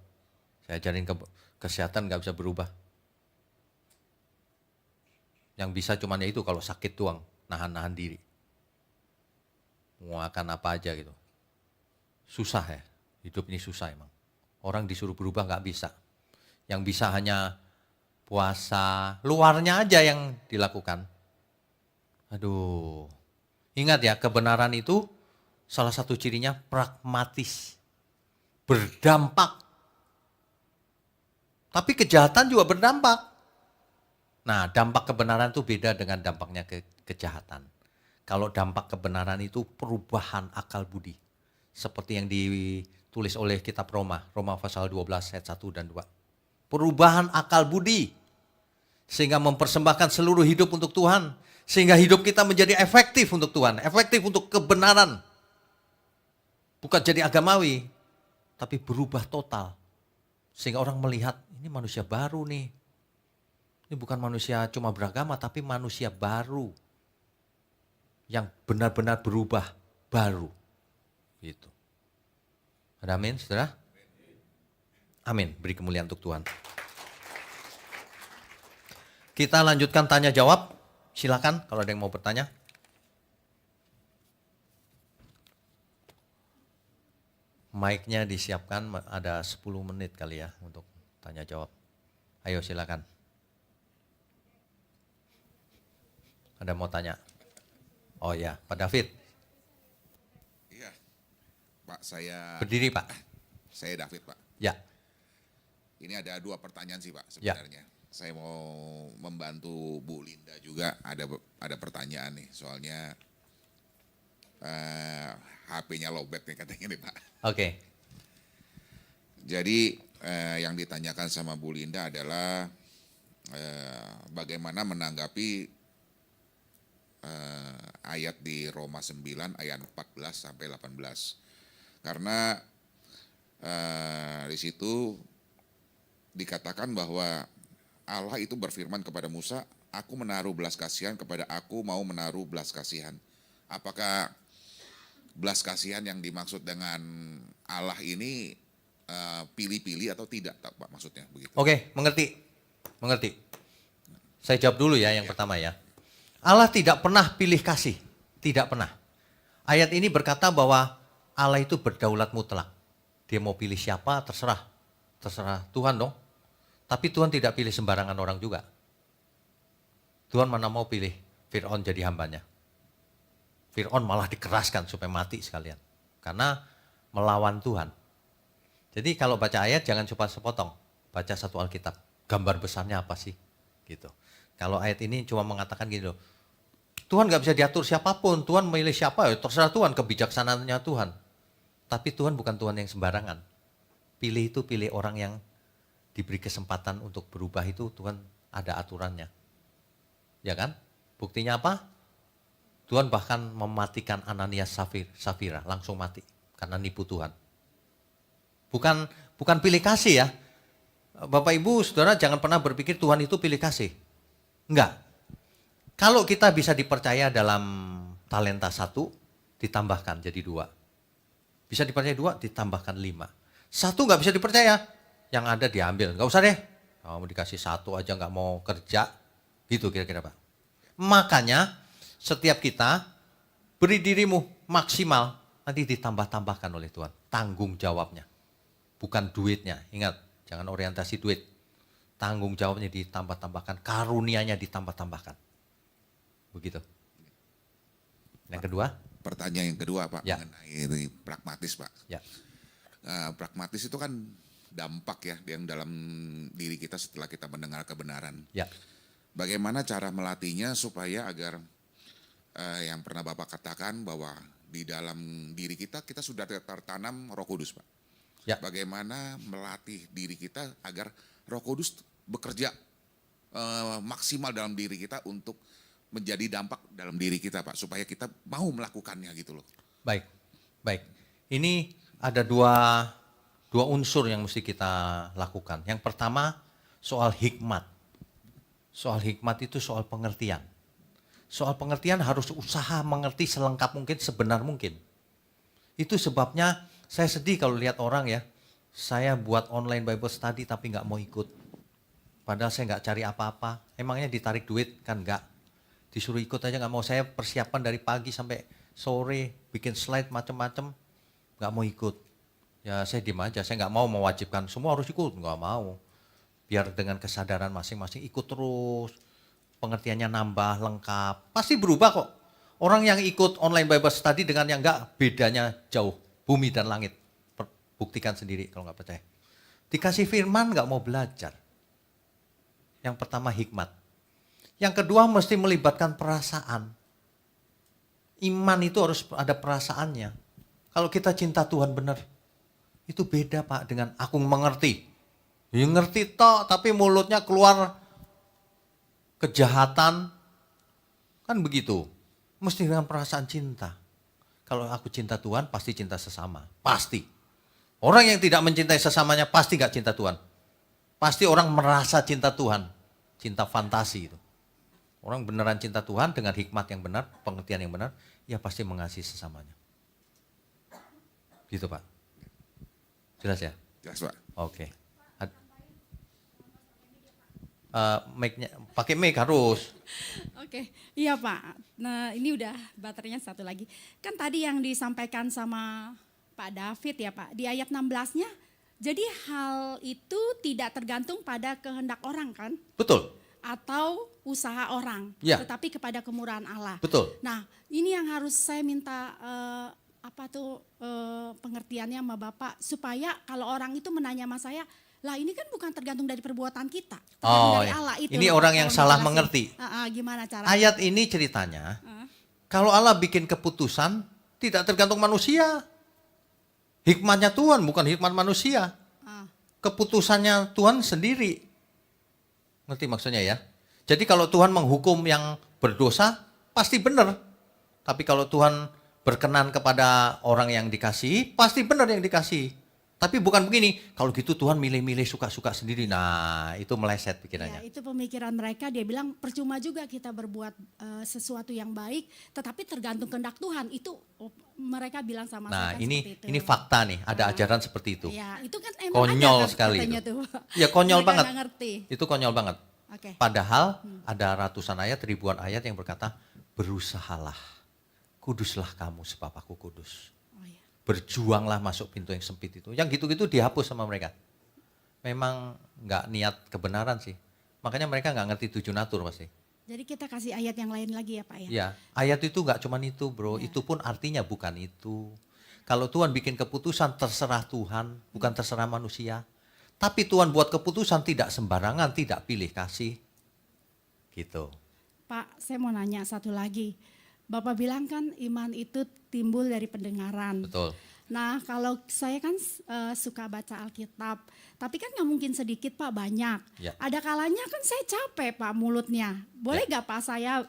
A: Saya ajarin kesehatan gak bisa berubah. Yang bisa cuman ya itu kalau sakit doang, nahan-nahan diri. Mau makan apa aja gitu. Susah ya, hidup ini susah emang. Orang disuruh berubah gak bisa. Yang bisa hanya puasa, luarnya aja yang dilakukan. Aduh, ingat ya, kebenaran itu salah satu cirinya pragmatis, berdampak. Tapi kejahatan juga berdampak. Nah, dampak kebenaran itu beda dengan dampaknya kejahatan. Kalau dampak kebenaran itu perubahan akal budi. Seperti yang ditulis oleh kitab Roma pasal 12 ayat 1 dan 2. Perubahan akal budi. Sehingga mempersembahkan seluruh hidup untuk Tuhan. Sehingga hidup kita menjadi efektif untuk Tuhan. Efektif untuk kebenaran. Bukan jadi agamawi. Tapi berubah total. Sehingga orang melihat, ini manusia baru nih. Ini bukan manusia cuma beragama, tapi manusia baru. Yang benar-benar berubah, baru. Gitu. Ada amin, saudara? Amin, beri kemuliaan untuk Tuhan. Kita lanjutkan tanya jawab. Silakan kalau ada yang mau bertanya. Mic-nya disiapkan, ada 10 menit kali ya untuk tanya jawab. Ayo silakan. Ada mau tanya? Oh ya, Pak David.
B: Iya, Pak, saya...
A: Berdiri Pak.
B: Saya David, Pak.
A: Ya.
B: Ini ada 2 pertanyaan sih, Pak, sebenarnya. Ya. Saya mau membantu Bu Linda juga, ada pertanyaan nih, soalnya HP-nya lowbat nih katanya nih, Pak.
A: Oke.
B: Jadi yang ditanyakan sama Bu Linda adalah bagaimana menanggapi ayat di Roma 9 ayat 14 sampai 18. Karena di situ dikatakan bahwa Allah itu berfirman kepada Musa, aku menaruh belas kasihan kepada aku mau menaruh belas kasihan. Apakah belas kasihan yang dimaksud dengan Allah ini pilih-pilih atau tidak, Pak, maksudnya begitu?
A: Oke, mengerti. Saya jawab dulu ya yang pertama ya. Allah tidak pernah pilih kasih, tidak pernah. Ayat ini berkata bahwa Allah itu berdaulat mutlak. Dia mau pilih siapa terserah Tuhan dong. Tapi Tuhan tidak pilih sembarangan orang juga. Tuhan mana mau pilih Fir'aun jadi hambanya. Fir'aun malah dikeraskan supaya mati sekalian. Karena melawan Tuhan. Jadi kalau baca ayat jangan cuma sepotong. Baca satu Alkitab. Gambar besarnya apa sih? Gitu. Kalau ayat ini cuma mengatakan gini loh. Tuhan gak bisa diatur siapapun. Tuhan memilih siapa ya terserah Tuhan. Kebijaksanaannya Tuhan. Tapi Tuhan bukan Tuhan yang sembarangan. Pilih itu pilih orang yang diberi kesempatan untuk berubah itu Tuhan ada aturannya. Ya kan? Buktinya apa? Tuhan bahkan mematikan Ananias Safira, langsung mati karena nipu Tuhan. Bukan pilih kasih ya. Bapak Ibu, Saudara jangan pernah berpikir Tuhan itu pilih kasih. Enggak. Kalau kita bisa dipercaya dalam talenta 1, ditambahkan jadi 2. Bisa dipercaya 2, ditambahkan 5. 1 enggak bisa dipercaya, yang ada diambil. Enggak usah deh. Kamu dikasih satu aja nggak mau kerja, gitu kira-kira Pak. Makanya setiap kita beri dirimu maksimal, nanti ditambah-tambahkan oleh Tuhan. Tanggung jawabnya, bukan duitnya. Ingat, jangan orientasi duit. Tanggung jawabnya ditambah-tambahkan, karunianya ditambah-tambahkan. Begitu. Yang kedua?
B: Pertanyaan yang kedua Pak,
A: Ya.
B: mengenai ini pragmatis Pak.
A: Ya,
B: Pragmatis itu kan dampak ya yang dalam diri kita setelah kita mendengar kebenaran.
A: ya,
B: Bagaimana cara melatihnya supaya agar yang pernah Bapak katakan bahwa di dalam diri kita sudah tertanam Roh Kudus Pak.
A: ya.
B: Bagaimana melatih diri kita agar Roh Kudus bekerja maksimal dalam diri kita untuk menjadi dampak dalam diri kita Pak, supaya kita mau melakukannya gitu loh.
A: Baik, baik. Ini ada dua unsur yang mesti kita lakukan. Yang pertama soal hikmat. Soal hikmat itu soal pengertian. Soal pengertian harus usaha mengerti selengkap mungkin, sebenar mungkin. Itu sebabnya saya sedih kalau lihat orang ya, saya buat online Bible study tapi nggak mau ikut. Padahal saya nggak cari apa-apa. Emangnya ditarik duit? Kan nggak. Disuruh ikut aja nggak mau. Saya persiapan dari pagi sampai sore, bikin slide macam-macam, nggak mau ikut. Ya saya diem aja, saya nggak mau mewajibkan semua harus ikut, nggak mau. Biar dengan kesadaran masing-masing ikut terus, pengertiannya nambah, lengkap. Pasti berubah kok. Orang yang ikut online Bible study dengan yang nggak, bedanya jauh, bumi dan langit. Buktikan sendiri kalau nggak percaya. Dikasih firman nggak mau belajar. Yang pertama hikmat. Yang kedua mesti melibatkan perasaan. Iman itu harus ada perasaannya. Kalau kita cinta Tuhan benar, itu beda Pak dengan aku mengerti. Ya ngerti toh, tapi mulutnya keluar kejahatan. Kan begitu. Mesti dengan perasaan cinta. Kalau aku cinta Tuhan, pasti cinta sesama. Pasti. Orang yang tidak mencintai sesamanya, pasti gak cinta Tuhan. Pasti orang merasa cinta Tuhan. Cinta fantasi itu. Orang beneran cinta Tuhan dengan hikmat yang benar, pengertian yang benar, ya pasti mengasihi sesamanya. Gitu Pak. Jelas ya?
B: Jelas Pak.
A: Oke. Mic-nya, pakai mic harus.
C: Oke, iya Pak. Nah ini udah baterainya satu lagi. Kan tadi yang disampaikan sama Pak David ya Pak, di ayat 16-nya, jadi hal itu tidak tergantung pada kehendak orang kan?
A: Betul.
C: Atau usaha orang,
A: Ya.
C: tetapi kepada kemurahan Allah.
A: Betul.
C: Nah ini yang harus saya minta pengertiannya sama Bapak, supaya kalau orang itu menanya sama saya, lah ini kan bukan tergantung dari perbuatan kita, tergantung dari
A: iya.
C: Allah itu.
A: Ini
C: loh,
A: orang
C: Pak,
A: yang
C: kalau
A: salah
C: dijelasin.
A: mengerti.
C: Gimana cara?
A: Ayat ini ceritanya, kalau Allah bikin keputusan, tidak tergantung manusia. Hikmatnya Tuhan, bukan hikmat manusia. Keputusannya Tuhan sendiri. Ngerti maksudnya ya? Jadi kalau Tuhan menghukum yang berdosa, pasti benar. Tapi kalau Tuhan berkenan kepada orang yang dikasihi, pasti benar yang dikasihi. Tapi bukan begini, kalau gitu Tuhan milih-milih suka-suka sendiri. Nah itu meleset
C: Ya,
A: pikirannya.
C: itu pemikiran mereka, dia bilang percuma juga kita berbuat sesuatu yang baik, tetapi tergantung kehendak Tuhan. Itu mereka bilang sama
A: Nah
C: saya kan
A: ini
C: seperti itu.
A: ini fakta nih, ada ajaran seperti itu.
C: Ya, itu kan emang
A: Konyol
C: ada kan
A: sekali
C: katanya
A: itu.
C: tuh.
A: Ya konyol
C: Mereka
A: banget.
C: nggak ngerti.
A: Itu konyol banget.
C: Oke.
A: Padahal ada ratusan ayat, ribuan ayat yang berkata, berusahalah, kuduslah kamu sebab aku kudus.
C: Oh, ya.
A: Berjuanglah masuk pintu yang sempit itu. Yang gitu-gitu dihapus sama mereka. Memang nggak niat kebenaran sih. Makanya mereka nggak ngerti 7 natur pasti.
C: Jadi kita kasih ayat yang lain lagi ya Pak ya.
A: Ya, ayat itu nggak cuman itu bro,
C: Ya.
A: itu pun artinya bukan itu. Kalau Tuhan bikin keputusan terserah Tuhan, bukan terserah manusia. Tapi Tuhan buat keputusan tidak sembarangan, tidak pilih kasih. Gitu.
C: Pak, saya mau nanya satu lagi. Bapak bilang kan iman itu timbul dari pendengaran.
A: Betul.
C: Nah kalau saya kan suka baca Alkitab, tapi kan nggak mungkin sedikit Pak, banyak.
A: Ya.
C: Ada kalanya kan saya capek Pak mulutnya. Boleh
A: Ya.
C: gak Pak saya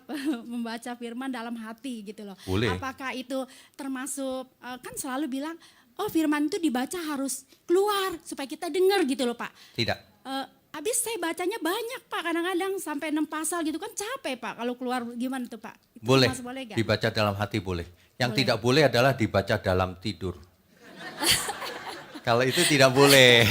C: membaca firman dalam hati gitu loh.
A: Boleh.
C: Apakah itu termasuk, kan selalu bilang, oh firman itu dibaca harus keluar supaya kita dengar gitu loh Pak.
A: Tidak.
C: Habis saya bacanya banyak Pak, kadang-kadang sampai 6 pasal gitu kan capek Pak kalau keluar, gimana tuh Pak? Itu
A: Boleh,
C: termasuk boleh gak?
A: dibaca dalam hati boleh. Yang
C: Boleh.
A: tidak boleh adalah dibaca dalam tidur. Kalau itu tidak boleh.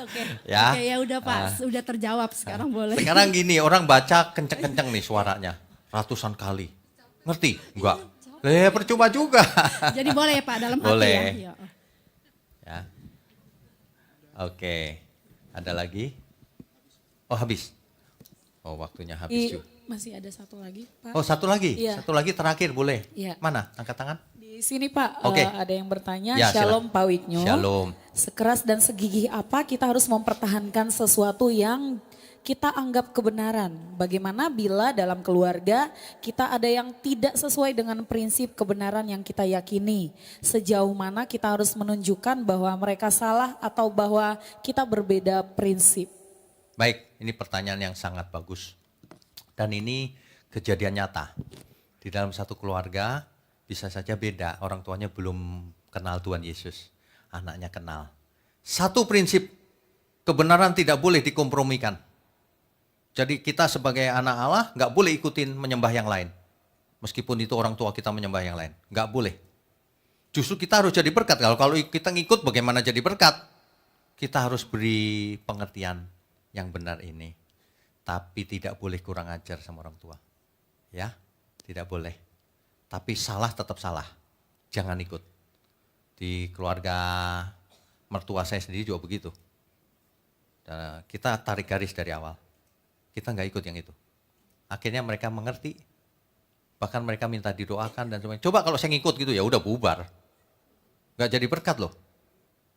C: Oke.
A: Ya.
C: Oke, ya udah Pak, sudah terjawab sekarang boleh.
A: Sekarang gini, orang baca kenceng-kenceng nih suaranya. Ratusan kali. Ngerti? Enggak. Percuma juga.
C: Jadi boleh ya Pak dalam hati
A: Boleh.
C: ya.
A: Ya. Oke. Ada lagi? Oh, habis. Oh, waktunya habis juga.
D: Masih ada satu lagi, Pak.
A: Oh, satu lagi.
D: Iya.
A: Satu lagi terakhir boleh.
D: Iya.
A: Mana? Angkat tangan.
D: Di sini, Pak,
A: Oke.
D: ada yang bertanya,
A: Ya,
D: Shalom
A: silakan.
D: Pak Wignyo.
A: Shalom.
D: Sekeras dan segigih apa kita harus mempertahankan sesuatu yang kita anggap kebenaran? Bagaimana bila dalam keluarga kita ada yang tidak sesuai dengan prinsip kebenaran yang kita yakini? Sejauh mana kita harus menunjukkan bahwa mereka salah atau bahwa kita berbeda prinsip?
A: Baik, ini pertanyaan yang sangat bagus. Dan ini kejadian nyata. Di dalam satu keluarga bisa saja beda. Orang tuanya belum kenal Tuhan Yesus. Anaknya kenal. Satu prinsip, kebenaran tidak boleh dikompromikan. Jadi kita sebagai anak Allah nggak boleh ikutin menyembah yang lain. Meskipun itu orang tua kita menyembah yang lain. Nggak boleh. Justru kita harus jadi berkat. Kalau kita ngikut bagaimana jadi berkat? Kita harus beri pengertian yang benar ini. Tapi tidak boleh kurang ajar sama orang tua. Ya, tidak boleh. Tapi salah tetap salah. Jangan ikut. Di keluarga mertua saya sendiri juga begitu. Dan kita tarik garis dari awal. Kita nggak ikut yang itu. Akhirnya mereka mengerti. Bahkan mereka minta didoakan dan sebagainya. Coba kalau saya ngikut gitu ya udah bubar. Nggak jadi berkat loh.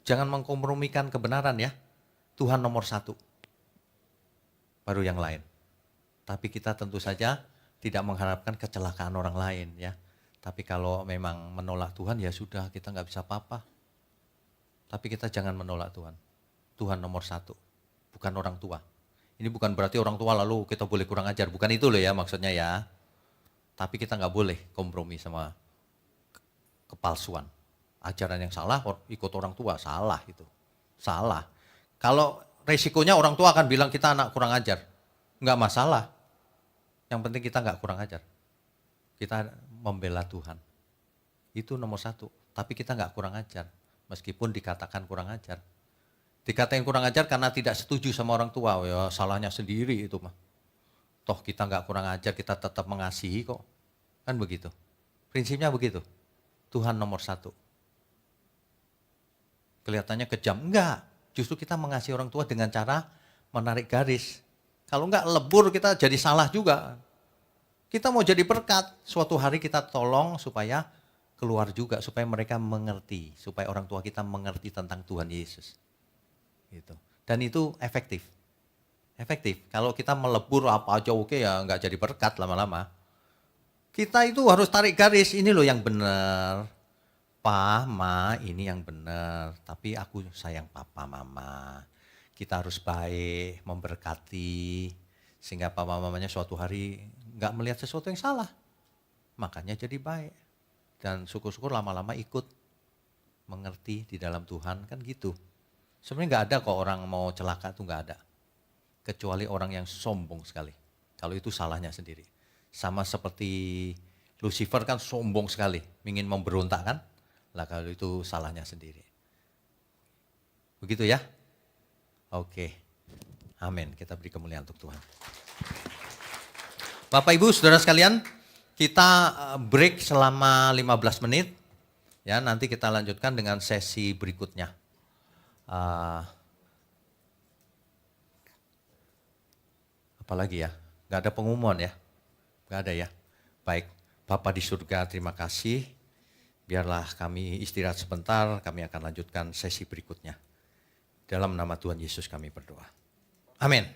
A: Jangan mengkompromikan kebenaran ya. Tuhan nomor satu. Baru yang lain. Tapi kita tentu saja tidak mengharapkan kecelakaan orang lain ya. Tapi kalau memang menolak Tuhan ya sudah, kita nggak bisa apa-apa. Tapi kita jangan menolak Tuhan. Tuhan nomor satu, bukan orang tua. Ini bukan berarti orang tua lalu kita boleh kurang ajar, bukan itu loh ya maksudnya ya. Tapi kita nggak boleh kompromi sama kepalsuan. Ajaran yang salah, ikut orang tua, salah itu. Salah. Kalau resikonya orang tua akan bilang kita anak kurang ajar. Enggak masalah. Yang penting kita enggak kurang ajar. Kita membela Tuhan. Itu nomor satu. Tapi kita enggak kurang ajar. Meskipun dikatakan kurang ajar. Dikatain kurang ajar karena tidak setuju sama orang tua. Ya salahnya sendiri itu mah. Toh kita enggak kurang ajar, kita tetap mengasihi kok. Kan begitu. Prinsipnya begitu. Tuhan nomor satu. Kelihatannya kejam. Enggak. Justru kita mengasihi orang tua dengan cara menarik garis. Kalau enggak lebur kita jadi salah juga. Kita mau jadi berkat, suatu hari kita tolong supaya keluar juga, supaya mereka mengerti, supaya orang tua kita mengerti tentang Tuhan Yesus. Gitu. Dan itu efektif. Efektif. Kalau kita melebur apa aja oke ya enggak jadi berkat lama-lama. Kita itu harus tarik garis, ini loh yang benar. Pa, ma, ini yang benar. Tapi aku sayang papa, mama. Kita harus baik, memberkati. Sehingga papa, mamanya suatu hari nggak melihat sesuatu yang salah. Makanya jadi baik. Dan syukur-syukur lama-lama ikut mengerti di dalam Tuhan. Kan gitu. Sebenarnya nggak ada kok orang mau celaka tuh nggak ada. Kecuali orang yang sombong sekali. Kalau itu salahnya sendiri. Sama seperti Lucifer kan sombong sekali. Ingin memberontak kan. Lah kalau itu salahnya sendiri. Begitu ya? Oke. Amin. Kita beri kemuliaan untuk Tuhan. Bapak Ibu Saudara sekalian, kita break selama 15 menit. Ya, nanti kita lanjutkan dengan sesi berikutnya. Apalagi ya? Gak ada pengumuman ya? Gak ada ya? Baik. Bapa di surga, terima kasih. Biarlah kami istirahat sebentar, kami akan lanjutkan sesi berikutnya. Dalam nama Tuhan Yesus kami berdoa. Amin.